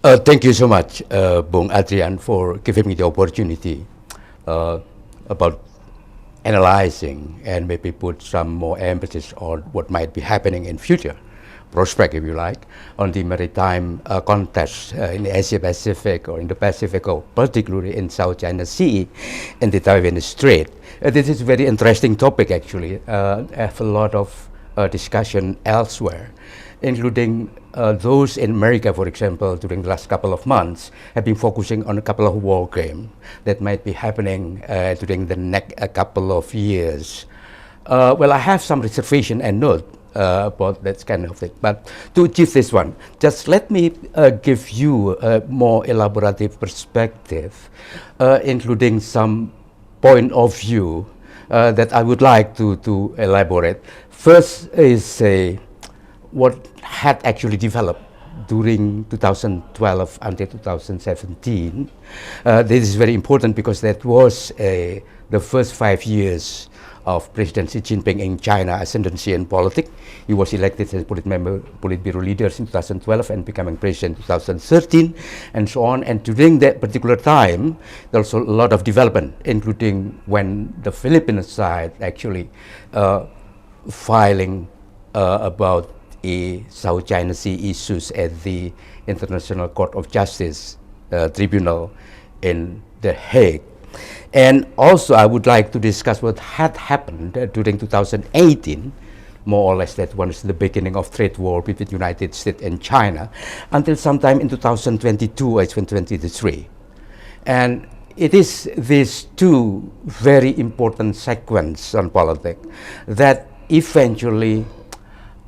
Thank you so much, Bung Adrian, for giving me the opportunity about analyzing and maybe put some more emphasis on what might be happening in future prospect, if you like, on the maritime context in the Asia Pacific or in the Pacific, or particularly in South China Sea and the Taiwan Strait. This is a very interesting topic, actually. I have a lot of discussion elsewhere, including those in America, for example, during the last couple of months, have been focusing on a couple of war games that might be happening during the next couple of years. Well, I have some reservation and note about that kind of thing. But to achieve this one, just let me give you a more elaborative perspective, including some point of view that I would like to elaborate. First is what had actually developed during 2012 until 2017. This is very important because that was the first 5 years of President Xi Jinping in China ascendancy in politics. He was elected as Politburo leader in 2012 and becoming president in 2013 and so on. And during that particular time, there was a lot of development, including when the Philippine side actually filing about South China Sea issues at the International Court of Justice Tribunal in The Hague. And also I would like to discuss what had happened during 2018, more or less that was the beginning of trade war between the United States and China, until sometime in 2022 and 2023. And it is these two very important sequences on politics that eventually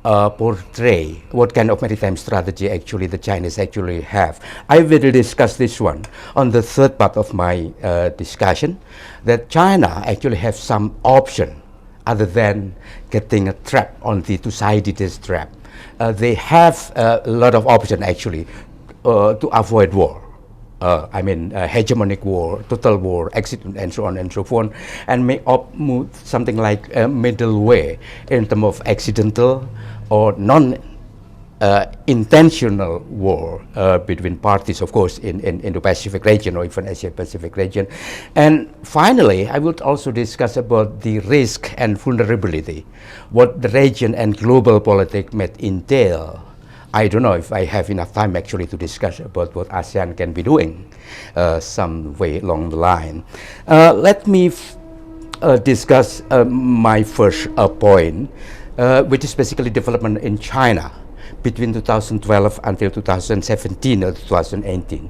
portray what kind of maritime strategy actually the Chinese actually have. I will discuss this one on the third part of my discussion, that China actually have some option other than getting a trap on the Thucydides trap. They have a lot of option actually to avoid war. Hegemonic war, total war, accident, and so on and so forth, and may opt something like a middle way in terms of accidental or non-intentional war between parties, of course, in the Pacific region or even Asia Pacific region. And finally, I would also discuss about the risk and vulnerability, what the region and global politics may entail. I don't know if I have enough time actually to discuss about what ASEAN can be doing some way along the line. Let me discuss my first point, which is basically development in China between 2012 until 2017 or 2018.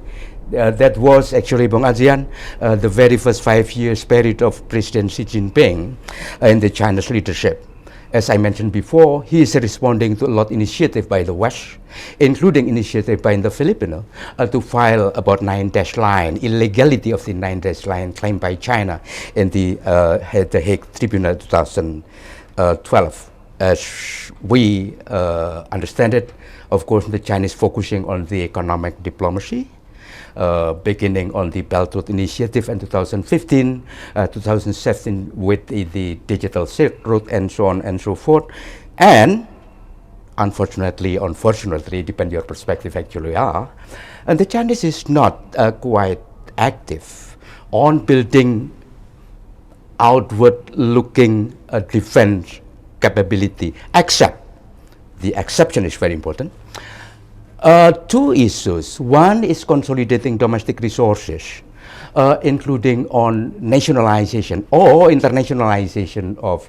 That was actually, Bung ASEAN, the very first 5 years period of President Xi Jinping in the China's leadership. As I mentioned before, he is responding to a lot of initiative by the West, including initiative by the Philippines to file about 9-dash line, illegality of the 9-dash line claimed by China in the Hague Tribunal 2012. As we understand it, of course, the Chinese focusing on the economic diplomacy, beginning on the Belt Road Initiative in 2015, 2017 with the Digital Silk Road and so on and so forth. And unfortunately, depending on your perspective actually are, and the Chinese is not quite active on building outward-looking defense capability, except, the exception is very important, two issues. One is consolidating domestic resources, including on nationalization or internationalization of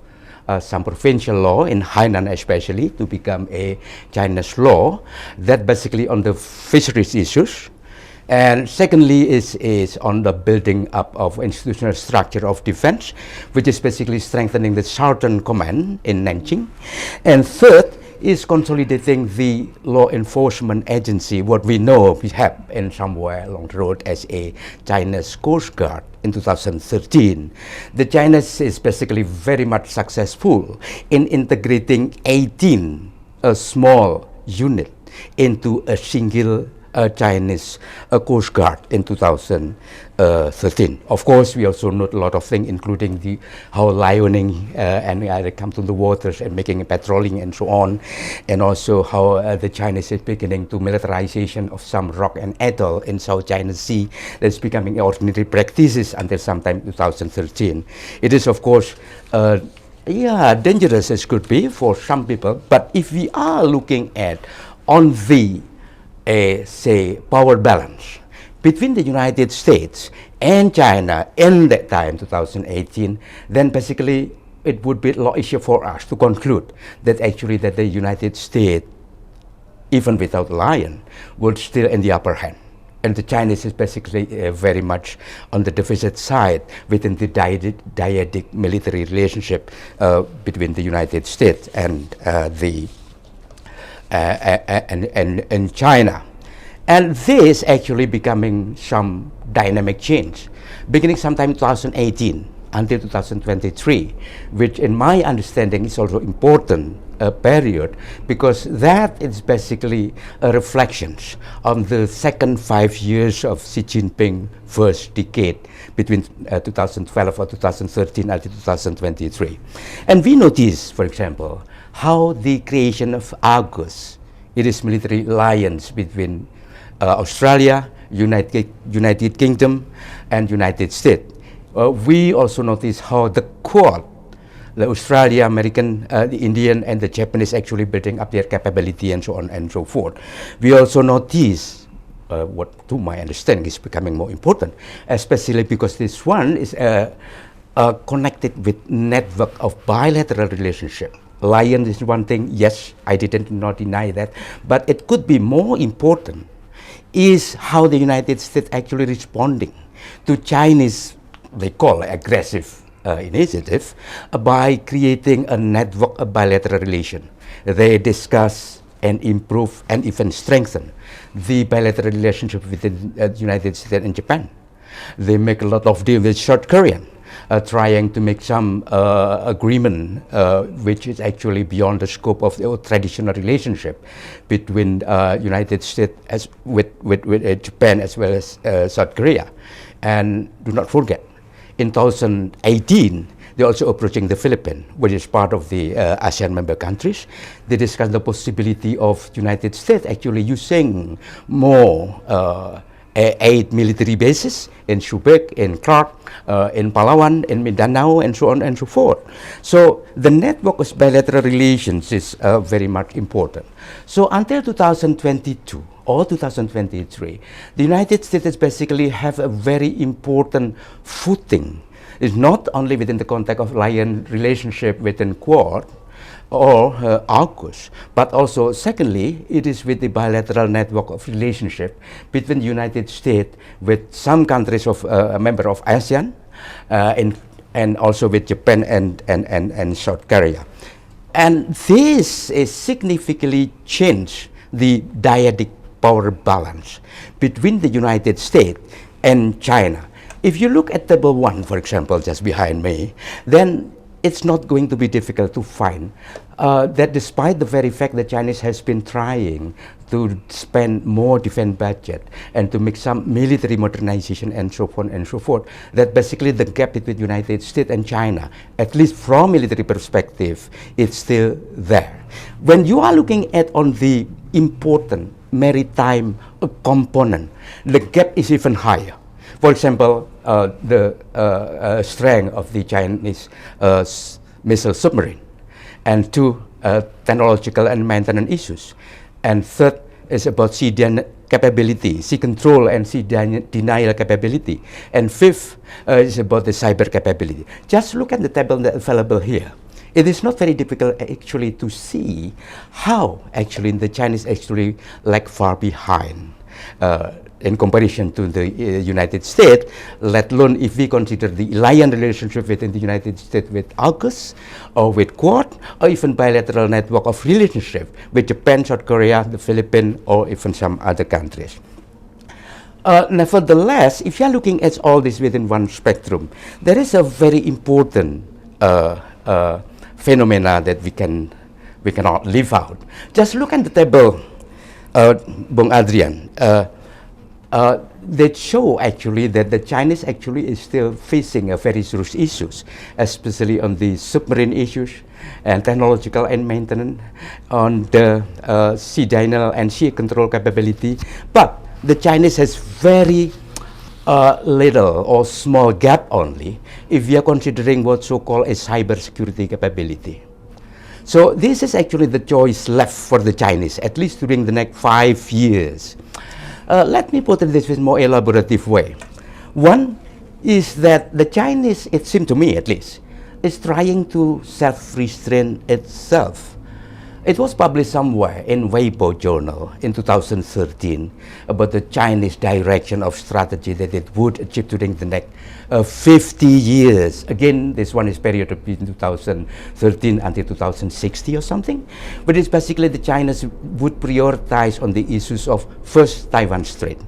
some provincial law, in Hainan especially, to become a Chinese law, that basically on the fisheries issues. And secondly is on the building up of institutional structure of defense, which is basically strengthening the Southern Command in Nanjing. And third is consolidating the law enforcement agency, what we know we have in somewhere along the road as a China's Coast Guard in 2013. The Chinese is basically very much successful in integrating 18 small unit into a single Chinese Coast Guard in 2013. Of course, we also note a lot of things, including how lioning and they come to the waters and making patrolling and so on, and also how the Chinese is beginning to militarization of some rock and atoll in South China Sea that's becoming ordinary practices until sometime 2013. It is, of course, dangerous as could be for some people, but if we are looking at on the say power balance between the United States and China in that time 2018, then basically it would be a lot easier for us to conclude that actually that the United States, even without lion, would still in the upper hand. And the Chinese is basically very much on the deficit side within the dyadic military relationship between the United States and and China. And this actually becoming some dynamic change, beginning sometime 2018 until 2023, which in my understanding is also important period, because that is basically a reflection on the second 5 years of Xi Jinping first decade between 2012 or 2013 until 2023. And we notice, for example, how the creation of AUKUS, it is military alliance between Australia, United Kingdom, and United States. We also notice how the Quad, the Australia, American, the Indian, and the Japanese actually building up their capability and so on and so forth. We also notice what, to my understanding, is becoming more important, especially because this one is connected with network of bilateral relationship. Lion is one thing, yes, I did not deny that, but it could be more important is how the United States actually responding to Chinese, they call aggressive initiative, by creating a network of bilateral relation. They discuss and improve and even strengthen the bilateral relationship within the United States and Japan. They make a lot of deals with South Korea, trying to make some agreement which is actually beyond the scope of the traditional relationship between United States with Japan as well as South Korea. And do not forget, in 2018, they're also approaching the Philippines, which is part of the ASEAN member countries. They discuss the possibility of United States actually using more 8 military bases in Subic, in Clark, in Palawan, in Mindanao, and so on and so forth. So the network of bilateral relations is very much important. So until 2022 or 2023, the United States basically have a very important footing. It's not only within the context of lion relationship within Quad or AUKUS, but also secondly, it is with the bilateral network of relationship between the United States with some countries of a member of ASEAN and also with Japan and South Korea. And this is significantly changed the dyadic power balance between the United States and China. If you look at table 1, for example, just behind me, then it's not going to be difficult to find that despite the very fact that Chinese has been trying to spend more defense budget and to make some military modernization and so on and so forth, that basically the gap between United States and China, at least from military perspective, is still there. When you are looking at on the important maritime component, the gap is even higher. For example, the strength of the Chinese missile submarine, and 2, technological and maintenance issues, and 3rd is about sea capability, sea control and sea denial capability, and 5th is about the cyber capability. Just look at the table that's available here. It is not very difficult actually to see how actually the Chinese actually lag far behind in comparison to the United States, let alone if we consider the alliance relationship within the United States with AUKUS or with Quad, or even bilateral network of relationship with Japan, South Korea, the Philippines, or even some other countries. Nevertheless, if you are looking at all this within one spectrum, there is a very important phenomena that we cannot leave out. Just look at the table Bung Adrian, that show actually that the Chinese actually is still facing a very serious issues, especially on the submarine issues and technological and maintenance, on the sea denial and sea control capability. But the Chinese has very little or small gap only if we are considering what so-called a cyber security capability. So this is actually the choice left for the Chinese, at least during the next 5 years. Let me put it this in a more elaborative way. One is that the Chinese, it seems to me at least, is trying to self-restrain itself. It was published somewhere in Weibo Journal in 2013 about the Chinese direction of strategy that it would achieve during the next 50 years. Again, this one is period between 2013 until 2060 or something. But it's basically the Chinese would prioritize on the issues of first Taiwan Strait.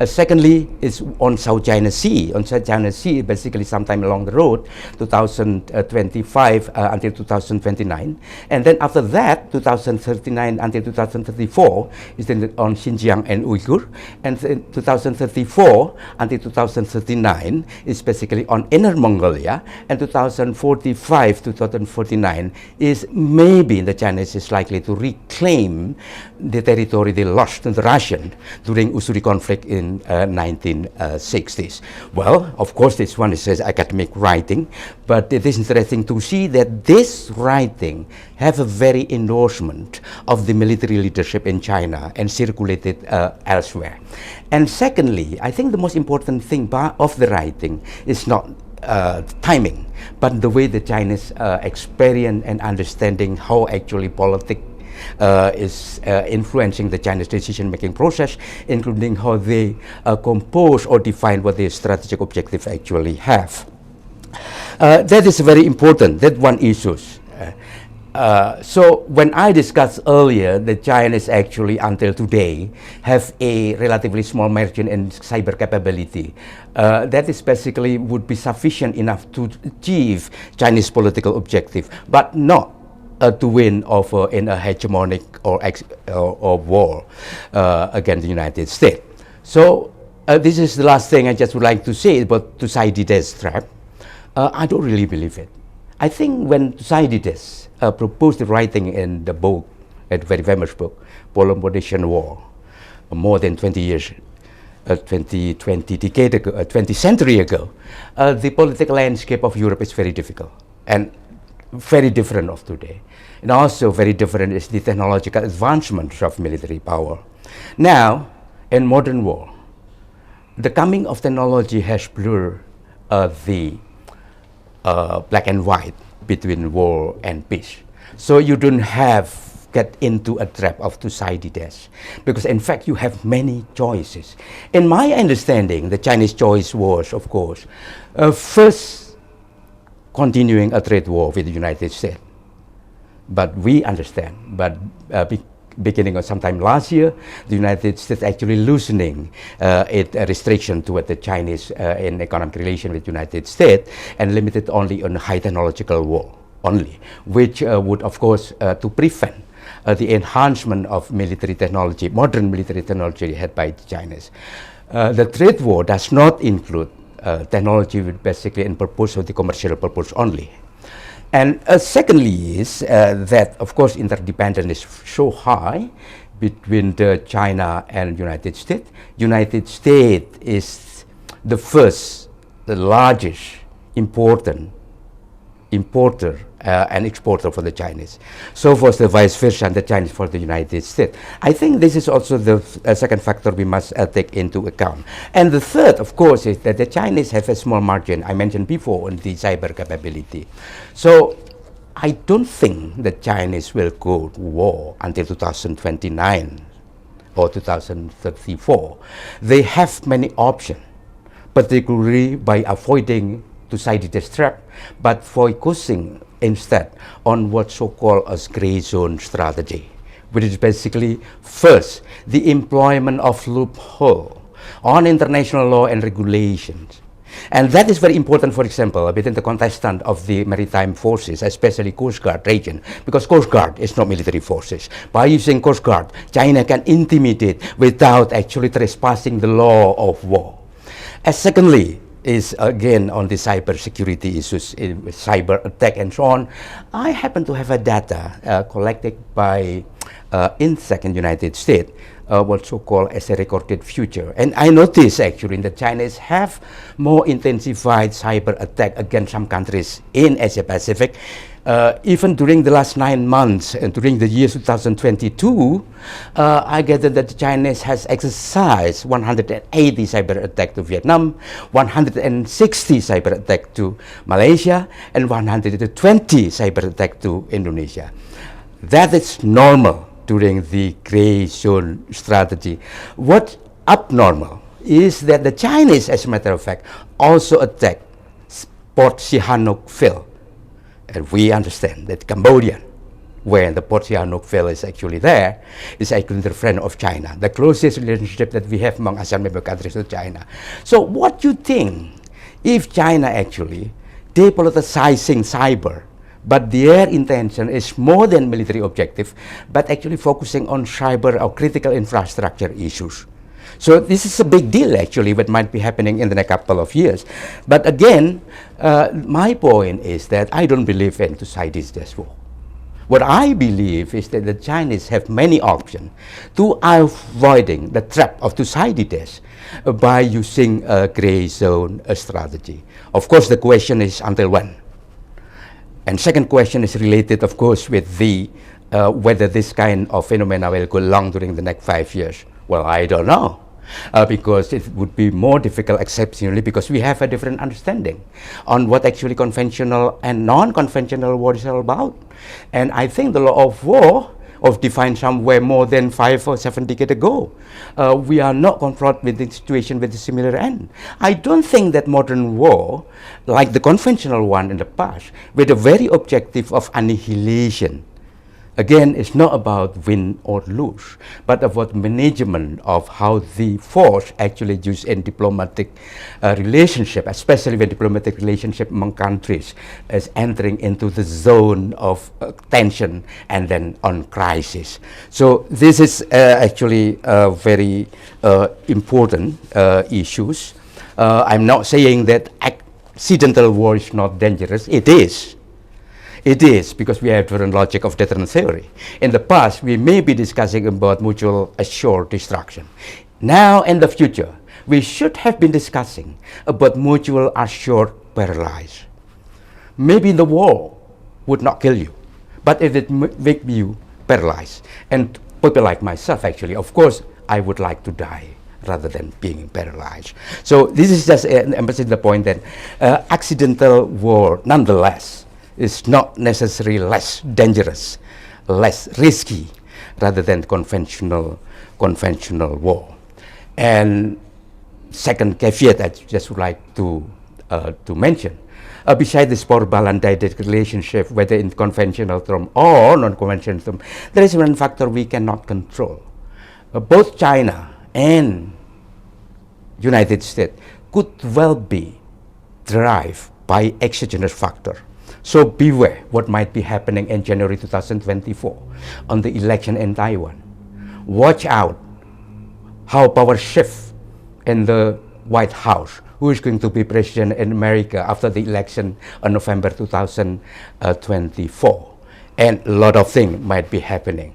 Secondly, is on South China Sea. On South China Sea, basically sometime along the road, 2025 until 2029. And then after that, 2039 until 2034 is then on Xinjiang and Uyghur. And then 2034 until 2039 is basically on Inner Mongolia. And 2045 to 2049 is maybe the Chinese is likely to reclaim the territory they lost to the Russian during Usuri conflict in 1960s. Well, of course, this one is academic writing, but it is interesting to see that this writing have a very endorsement of the military leadership in China and circulated elsewhere. And secondly, I think the most important thing of the writing is not timing, but the way the Chinese experience and understanding how actually politics is influencing the Chinese decision-making process, including how they compose or define what their strategic objective actually have. That is very important, that one issue. So when I discussed earlier that Chinese actually until today have a relatively small margin in cyber capability, that is basically would be sufficient enough to achieve Chinese political objective, but not to win over in a hegemonic or war against the United States. So this is the last thing I just would like to say about Thucydides' trap. I don't really believe it. I think when Thucydides proposed the writing in the book, a very famous book, Peloponnesian War, more than 20 years, 20 decade ago, 20th century ago, the political landscape of Europe is very difficult and very different of today. And also very different is the technological advancements of military power. Now, in modern war, the coming of technology has blurred the black and white between war and peace. So you don't have get into a trap of Thucydides, because in fact you have many choices. In my understanding, the Chinese choice was, of course, first continuing a trade war with the United States. But we understand, but beginning of sometime last year, the United States actually loosening its restriction toward the Chinese in economic relation with the United States, and limited only on high technological war only, which would, of course, to prevent the enhancement of military technology, modern military technology had by the Chinese. The trade war does not include technology with basically in purpose of the commercial purpose only. And secondly is that, of course, interdependence is so high between China and United States. United States is the first, the largest importer and exporter for the Chinese. So was the vice versa, and the Chinese for the United States. I think this is also the second factor we must take into account. And the third, of course, is that the Chinese have a small margin, I mentioned before, on the cyber capability. So I don't think the Chinese will go to war until 2029 or 2034. They have many options, particularly by avoiding Thucydides' trap, but focusing instead on what so-called a gray zone strategy, which is basically first the employment of loophole on international law and regulations, And that is very important, for example, within the contestant of the maritime forces, especially Coast Guard region, because Coast Guard is not military forces. By using Coast Guard, China can intimidate without actually trespassing the law of war. And secondly, is again on the cyber security issues, cyber attack and so on. I happen to have a data collected by INSEC in the United States, what's so called as a recorded future. And I noticed actually that Chinese have more intensified cyber attack against some countries in Asia Pacific. Even during the last 9 months and during the year 2022, I gathered that the Chinese has exercised 180 cyber attack to Vietnam, 160 cyber attack to Malaysia, and 120 cyber attack to Indonesia. That is normal during the gray zone strategy. What's abnormal is that the Chinese, as a matter of fact, also attacked Port Sihanouk field. And we understand that Cambodia, where the Port Sihanouk field is actually there, is actually the friend of China, the closest relationship that we have among ASEAN member countries to China. So what do you think if China actually depoliticizing cyber, but their intention is more than military objective, but actually focusing on cyber or critical infrastructure issues? So this is a big deal actually what might be happening in the next couple of years. But again, my point is that I don't believe in two-sided war. What I believe is that the Chinese have many options to avoiding the trap of two-sidedness by using a gray zone strategy. Of course, the question is until when? And second question is related, of course, with the whether this kind of phenomena will go long during the next 5 years. Well, I don't know. Because it would be more difficult exceptionally because we have a different understanding on what actually conventional and non-conventional war is all about. And I think the law of war was defined somewhere more than 5 or 7 decades ago. We are not confronted with the situation with a similar end. I don't think that modern war, like the conventional one in the past, with a very objective of annihilation, again, it's not about win or lose, but about management of how the force actually used in diplomatic relationship, especially when diplomatic relationship among countries is entering into the zone of tension and then on crisis. So this is actually very important issues. I'm not saying that accidental war is not dangerous. It is. It is, because we have different logic of deterrent theory. In the past, we may be discussing about mutual assured destruction. Now, in the future, we should have been discussing about mutual assured paralyze. Maybe the war would not kill you, but if it make you paralyzed. And people like myself, actually, of course, I would like to die rather than being paralyzed. So this is just emphasizing the point that accidental war, nonetheless, is not necessarily less dangerous, less risky, rather than conventional war. And second caveat I just would like to mention, besides this power balance dynamic relationship, whether in conventional term or non-conventional term, there is one factor we cannot control. Both China and United States could well be driven by exogenous factor. So beware what might be happening in January 2024 on the election in Taiwan. Watch out how power shift in the White House, who is going to be president in America after the election on November 2024. And a lot of things might be happening.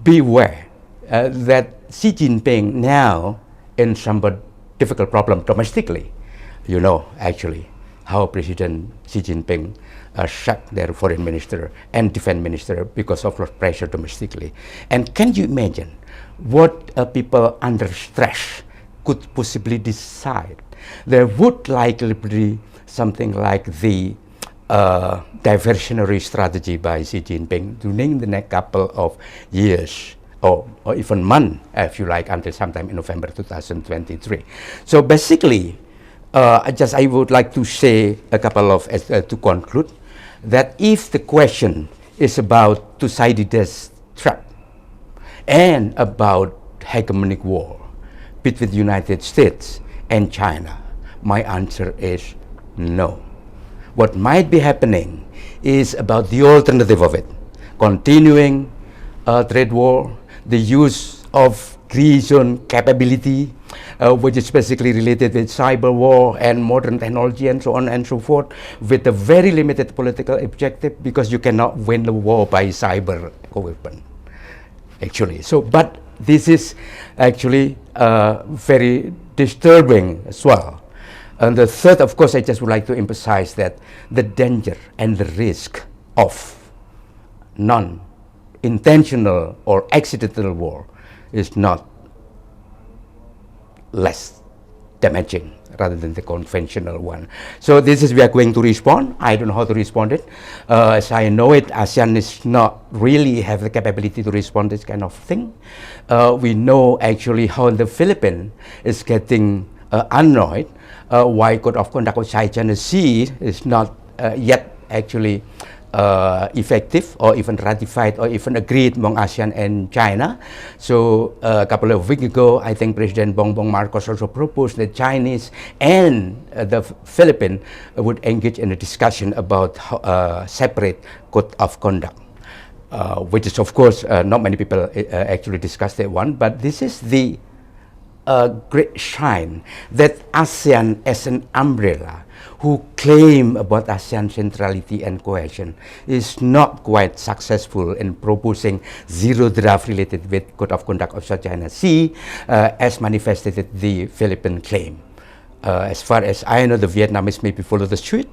Beware that Xi Jinping now in some difficult problem domestically. You know, actually, how President Xi Jinping sacked their foreign minister and defense minister because of pressure domestically. And can you imagine what people under stress could possibly decide? There would likely be something like the diversionary strategy by Xi Jinping during the next couple of years, or even months, if you like, until sometime in November 2023. So basically, I would like to say a couple of, to conclude, that if the question is about two-sidedness trap and about hegemonic war between the United States and China, My answer is no. What might be happening is about the alternative of it, continuing trade war, the use of green zone capability, which is basically related with cyber war and modern technology and so on and so forth, with a very limited political objective, because you cannot win the war by cyber weapon, actually. So, but this is actually very disturbing as well. And the third, of course, I just would like to emphasize that the danger and the risk of non-intentional or accidental war is not less damaging rather than the conventional one. So this is we are going to respond. I don't know how to respond it. As I know it, ASEAN is not really have the capability to respond this kind of thing. We know actually how the Philippines is getting annoyed why Code of Conduct of China Sea is not yet actually effective or even ratified or even agreed among ASEAN and China. So a couple of weeks ago, I think President Bongbong Marcos also proposed that Chinese and the Philippines would engage in a discussion about separate Code of Conduct. Which is, of course, not many people actually discuss that one, but this is the great sign that ASEAN as an umbrella who claim about ASEAN centrality and cohesion is not quite successful in proposing zero draft related with Code of Conduct of South China Sea as manifested in the Philippine claim. As far as I know, the Vietnamese maybe follow the suit,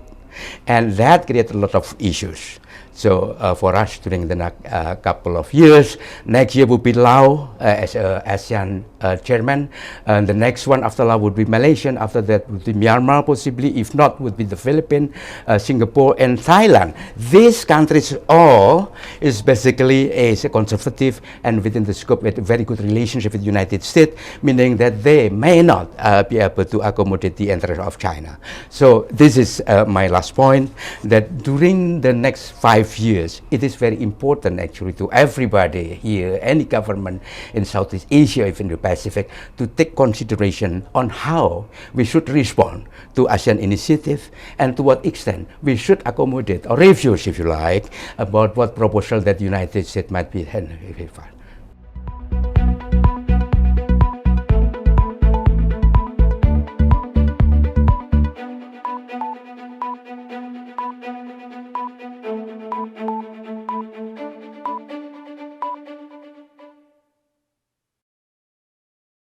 and that creates a lot of issues. So for us during the next couple of years, next year would be Laos as ASEAN chairman, and the next one after Laos would be Malaysia, after that would be Myanmar possibly, if not would be the Philippines, Singapore and Thailand. These countries all is basically a conservative and within the scope with a very good relationship with the United States, meaning that they may not be able to accommodate the interest of China. So this is my last point, that during the next 5 years, it is very important actually to everybody here, any government in Southeast Asia, even the Pacific, to take consideration on how we should respond to ASEAN initiative and to what extent we should accommodate or refuse, if you like, about what proposal that the United States might be.